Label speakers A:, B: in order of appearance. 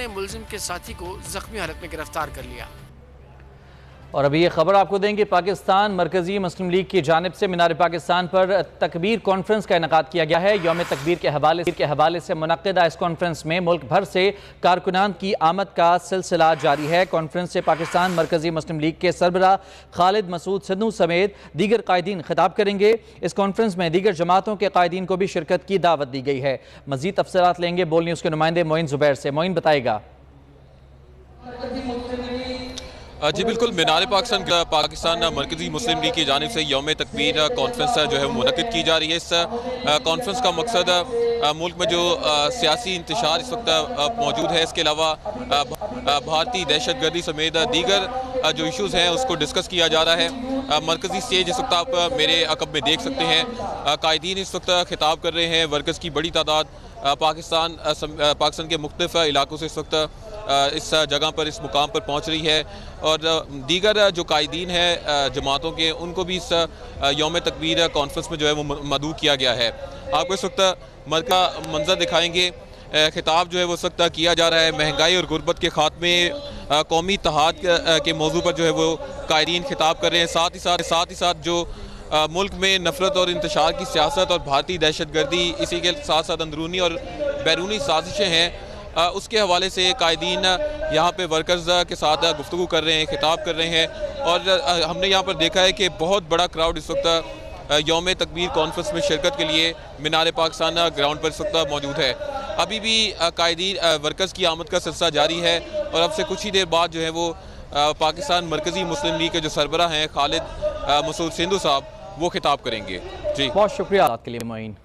A: ने मुलजिम के साथी को जख्मी हालत में गिरफ्तार कर लिया।
B: और अभी ये खबर आपको देंगे, पाकिस्तान मरकजी मुस्लिम लीग की जानिब से मीनार पाकिस्तान पर तकबीर कॉन्फ्रेंस का इनेकाद किया गया है। यौम तकबीर के हवाले से मुनक्किदा इस कॉन्फ्रेंस में मुल्क भर से कारकुनान की आमद का सिलसिला जारी है। कॉन्फ्रेंस से पाकिस्तान मरकजी मुस्लिम लीग के सरबरा खालिद मसूद सिद्धू समेत दीगर कायदीन खिताब करेंगे। इस कॉन्फ्रेंस में दीगर जमातों के कायदीन को भी शिरकत की दावत दी गई है। मजीद तफसीलात लेंगे बोल न्यूज़ के नुमाइंदे मोइन जुबैर से। मोइन बताएगा।
C: जी बिल्कुल, मीनार पाकिस्तान मरकजी मुस्लिम लीग की जानिब से यौम तकबीर कॉन्फ्रेंस जो है मुनक़िद की जा रही है। इस कॉन्फ्रेंस का मकसद मुल्क में जो सियासी इंतशार इस वक्त मौजूद है, इसके अलावा भारतीय दहशतगर्दी समेत दीगर जो इशूज़ हैं उसको डिस्कस किया जा रहा है। मरकजी स्टेज इस वक्त आप मेरे अकब में देख सकते हैं। कायदीन इस वक्त खिताब कर रहे हैं। वर्कर्स की बड़ी तादाद पाकिस्तान के मुख्तलिफ इलाकों से इस वक्त इस जगह पर, इस मुकाम पर पहुंच रही है। और दीगर जो कायदीन हैं जमातों के, उनको भी इस यौम तकबीर कॉन्फ्रेंस में जो है वो मदऊ किया गया है। आपको इस वक्त मरका मंजर दिखाएंगे। खिताब जो है वो इस वक्त किया जा रहा है। महंगाई और गुर्बत के खात्मे, कौमी इत्तेहाद के मौजू पर जो है वो कायदीन खिताब कर रहे हैं। साथ ही साथ जो मुल्क में नफरत और इंतशार की सियासत और भारतीय दहशतगर्दी, इसी के साथ साथ अंदरूनी और बैरूनी साजिशें हैं, उसके हवाले से कायदीन यहाँ पे वर्कर्स के साथ गुफ्तगू कर रहे हैं, खिताब कर रहे हैं। और हमने यहाँ पर देखा है कि बहुत बड़ा क्राउड इस वक्त यौम तकबीर कॉन्फ्रेंस में शिरकत के लिए मीनार पाकिस्तान ग्राउंड पर इस वक्त मौजूद है। अभी भी कायदीन वर्कर्स की आमद का सिलसिला जारी है और अब से कुछ ही देर बाद जो है वो पाकिस्तान मरकजी मुस्लिम लीग के जो सरबराह हैं खालिद मसूद सिद्धू साहब, वो खिताब करेंगे। जी
B: बहुत शुक्रिया के लिए मोइन।